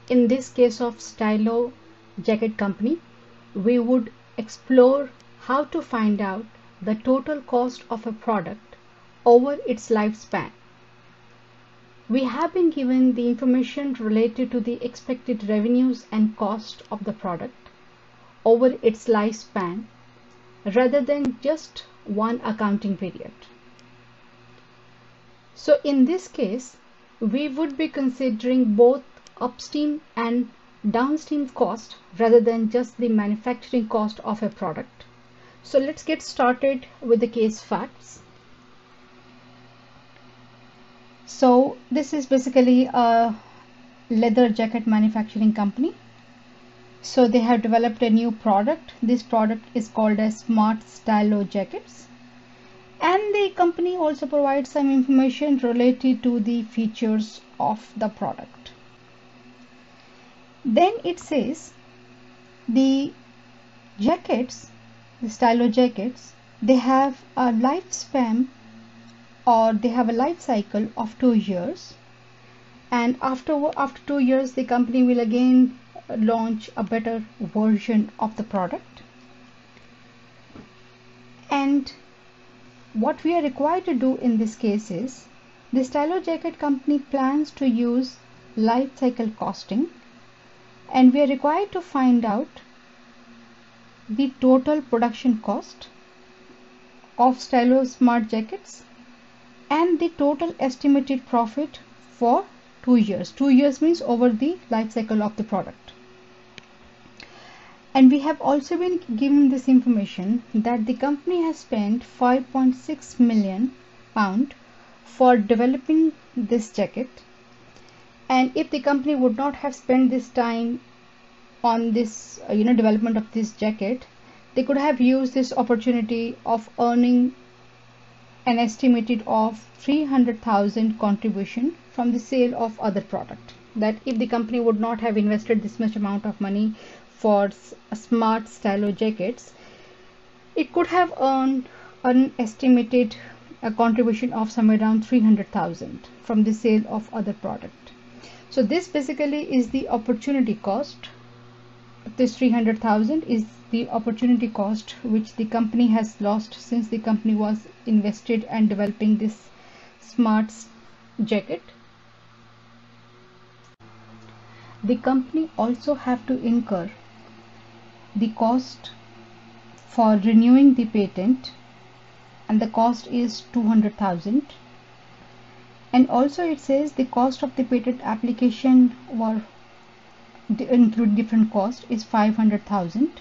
in this case of Stylo Jacket Company, we would explore how to find out the total cost of a product over its lifespan. We have been given the information related to the expected revenues and cost of the product over its lifespan rather than just one accounting period. So in this case, we would be considering both upstream and downstream cost rather than just the manufacturing cost of a product. So let's get started with the case facts. So this is basically a leather jacket manufacturing company. So they have developed a new product. This product is called as Smart Stylo Jackets. And the company also provides some information related to the features of the product. Then it says the jackets, the Stylo jackets, they have a lifespan, or they have a life cycle of 2 years, and after 2 years the company will again launch a better version of the product. And what we are required to do in this case is the Stylo Jacket Company plans to use life cycle costing, and we are required to find out the total production cost of Stylo Smart Jackets and the total estimated profit for 2 years. 2 years means over the life cycle of the product. And we have also been given this information that the company has spent £5.6 million for developing this jacket, and if the company would not have spent this time on this development of this jacket, they could have used this opportunity of earning an estimated of 300,000 contribution from the sale of other product. That if the company would not have invested this much amount of money for Smart Stylo jackets, it could have earned an estimated contribution of somewhere around 300,000 from the sale of other product. So this basically is the opportunity cost. This 300,000 is the opportunity cost which the company has lost since the company was invested and developing this smart jacket. The company also have to incur the cost for renewing the patent, and the cost is 200,000. And also it says the cost of the patent application or include different cost is 500,000,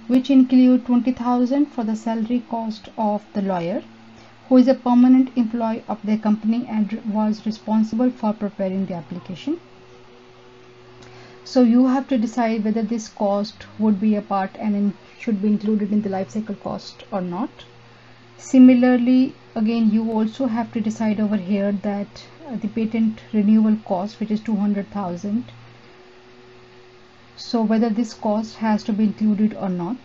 which include 20,000 for the salary cost of the lawyer, who is a permanent employee of the company and was responsible for preparing the application. So you have to decide whether this cost would be a part and should be included in the life cycle cost or not. Similarly, again, you also have to decide over here that the patent renewal cost, which is 200,000, so whether this cost has to be included or not.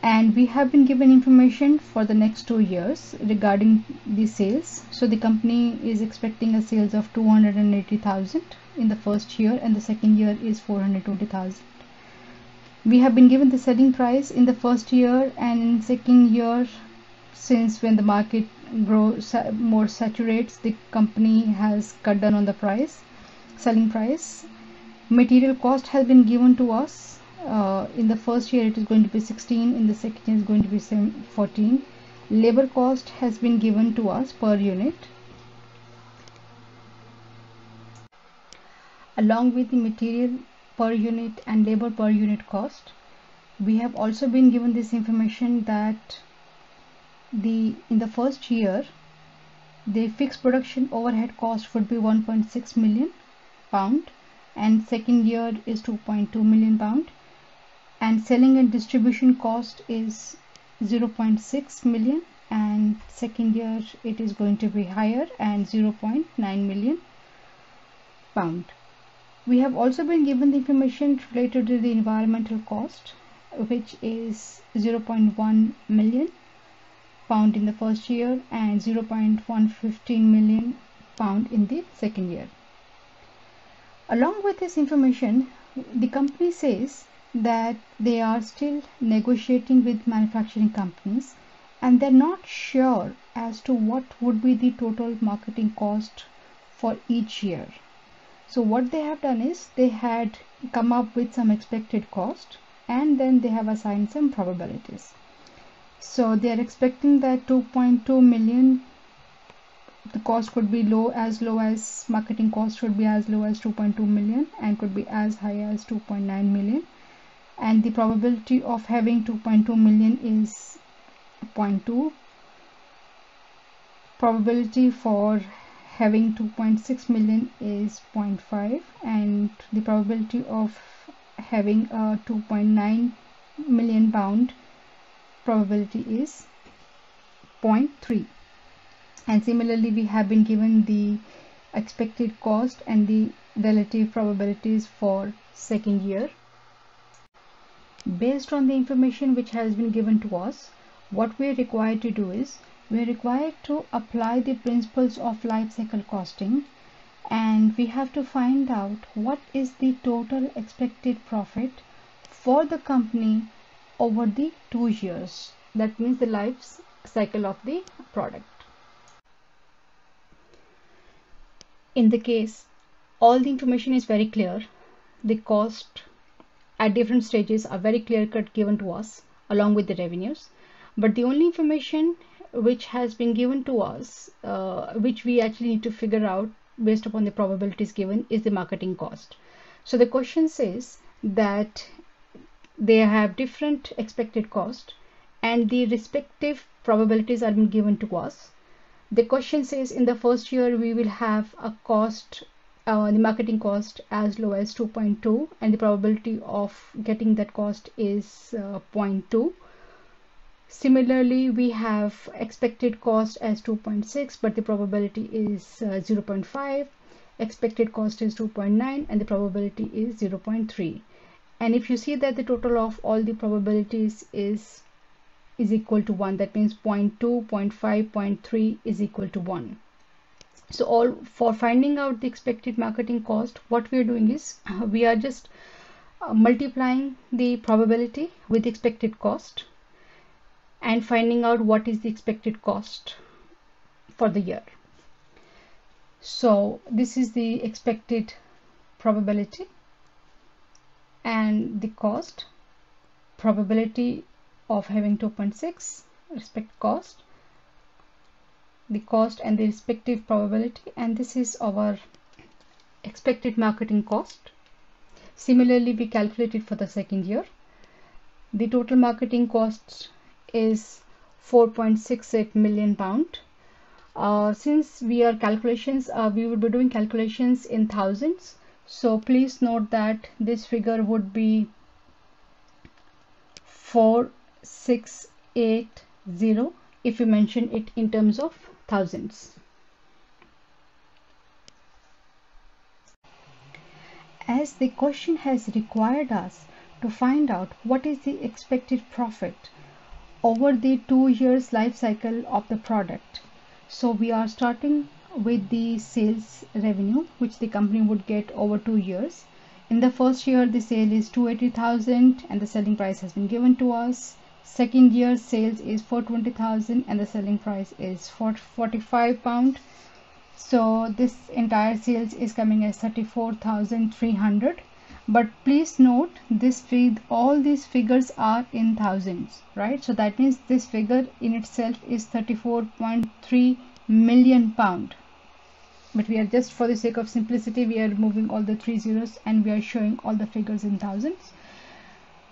And we have been given information for the next 2 years regarding the sales. So the company is expecting a sales of 280,000 in the first year, and the second year is 420,000. We have been given the selling price in the first year, and in second year, since when the market grows more saturates, the company has cut down on the selling price. Material cost has been given to us. In the first year it is going to be 16, in the second year is going to be 14. Labor cost has been given to us per unit. Along with the material per unit and labor per unit cost, we have also been given this information that in the first year the fixed production overhead cost would be 1.6 million pound, and second year is 2.2 million pound, and selling and distribution cost is 0.6 million, and second year it is going to be higher and 0.9 million pound. We have also been given the information related to the environmental cost, which is 0.1 million pound in the first year and 0.115 million pound in the second year. Along with this information, the company says that they are still negotiating with manufacturing companies and they're not sure as to what would be the total marketing cost for each year. So what they have done is they had come up with some expected cost and then they have assigned some probabilities. So they are expecting that 2.2 million, the cost could be low as marketing cost should be as low as 2.2 million and could be as high as 2.9 million, and the probability of having 2.2 million is 0.2, probability for having 2.6 million is 0.5, and the probability of having a 2.9 million pound probability is 0.3. And similarly we have been given the expected cost and the relative probabilities for second year. Based on the information which has been given to us, what we are required to do is we are required to apply the principles of life cycle costing, and we have to find out what is the total expected profit for the company over the 2 years. That means the life cycle of the product. In the case all the information is very clear, the cost at different stages are very clear cut given to us along with the revenues, but the only information which has been given to us, which we actually need to figure out based upon the probabilities given, is the marketing cost. So the question says that they have different expected cost and the respective probabilities are being given to us. The question says in the first year we will have a cost, the marketing cost as low as 2.2, and the probability of getting that cost is 0.2. Similarly, we have expected cost as 2.6, but the probability is 0.5. Expected cost is 2.9 and the probability is 0.3. And if you see that the total of all the probabilities is equal to 1, that means 0.2, 0.5, 0.3 is equal to 1. So all for finding out the expected marketing cost, what we are doing is we are just multiplying the probability with the expected cost and finding out what is the expected cost for the year. So this is the expected probability and the cost, probability of having 2.6, respect cost, the cost and the respective probability, and this is our expected marketing cost. Similarly, we calculated for the second year. The total marketing cost is 4.68 million pound. Since we are calculations, we will be doing calculations in thousands. So please note that this figure would be 4680 if you mention it in terms of thousands. As the question has required us to find out what is the expected profit over the 2 years life cycle of the product, so we are starting with the sales revenue which the company would get over 2 years. In the first year the sale is 280,000 and the selling price has been given to us. Second year sales is 420,000 and the selling price is 45 pound. So this entire sales is coming as 34,300. But please note this all these figures are in thousands, right? So that means this figure in itself is 34.3 million pound. But we are just, for the sake of simplicity, we are removing all the 3 zeros and we are showing all the figures in thousands.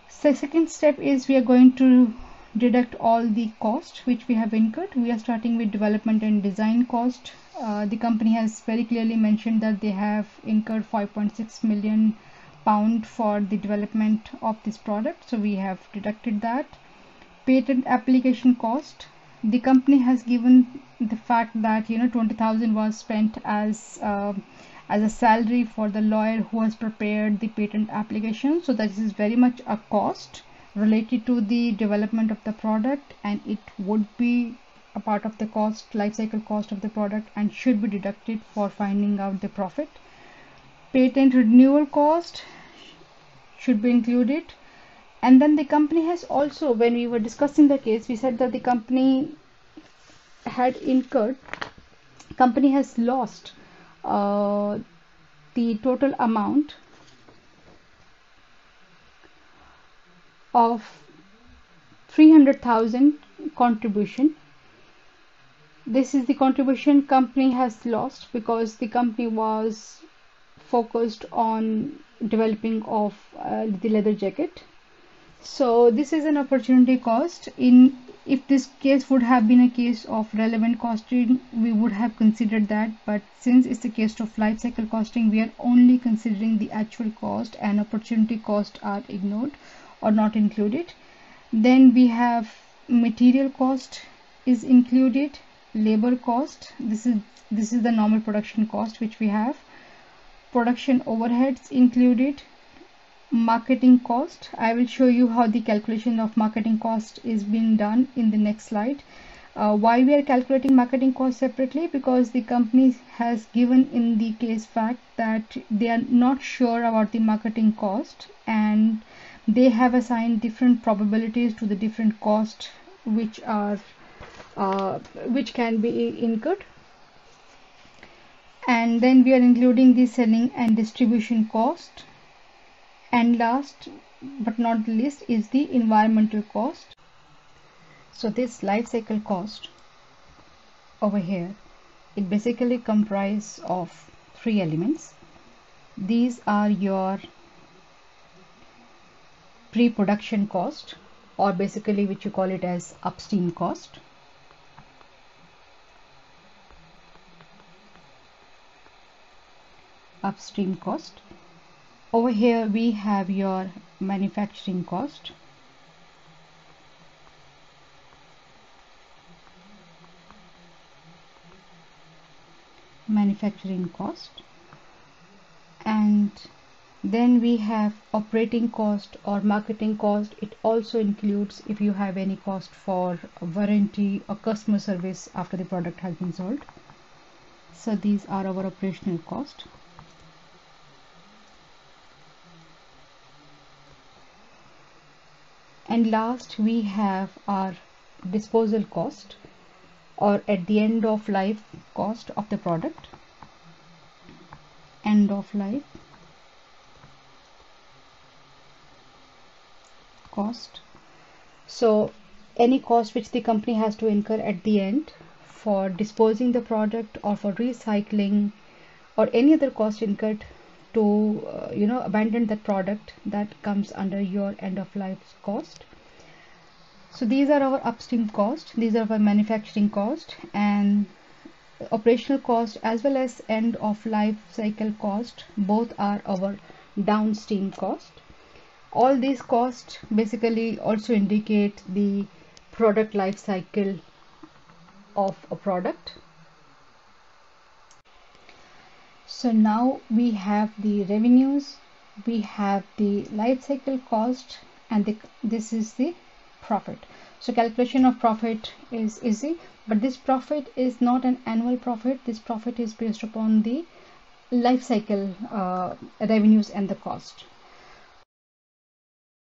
So second step is we are going to deduct all the cost which we have incurred. We are starting with development and design cost. The company has very clearly mentioned that they have incurred 5.6 million pound for the development of this product, so we have deducted that. Patent application cost, the company has given the fact that 20,000 was spent as a salary for the lawyer who has prepared the patent application. So that is very much a cost related to the development of the product, and it would be a part of the cost, life cycle cost of the product, and should be deducted for finding out the profit. patent renewal cost should be included. And then the company has also, when we were discussing the case, we said that the company has lost the total amount of 300,000 contribution. This is the contribution company has lost because the company was focused on developing of the leather jacket. So this is an opportunity cost. If this case would have been a case of relevant costing, we would have considered that, but since it's a case of life cycle costing, we are only considering the actual cost, and opportunity cost are ignored or not included. Then we have material cost is included, labor cost, this is the normal production cost which we have, production overheads included, marketing cost. I will show you how the calculation of marketing cost is being done in the next slide. Why we are calculating marketing cost separately? Because the company has given in the case fact that they are not sure about the marketing cost, and they have assigned different probabilities to the different costs which can be incurred. And then we are including the selling and distribution cost. And last but not least is the environmental cost. So this life cycle cost over here, it basically comprises of 3 elements. These are your pre-production cost, or basically which you call it as upstream cost. Upstream cost. Over here we have your manufacturing cost. Manufacturing cost. And then we have operating cost or marketing cost. It also includes if you have any cost for warranty or customer service after the product has been sold. So these are our operational cost. And last we have our disposal cost, or at the end of life cost of the product. End of life cost. So any cost which the company has to incur at the end for disposing the product or for recycling, or any other cost incurred to abandon that product, that comes under your end of life cost. So these are our upstream cost, these are our manufacturing cost, and operational cost as well as end of life cycle cost, both are our downstream cost. All these costs basically also indicate the product life cycle of a product. So now we have the revenues, we have the life cycle cost, and this is the profit. So calculation of profit is easy, but this profit is not an annual profit. This profit is based upon the life cycle revenues and the cost.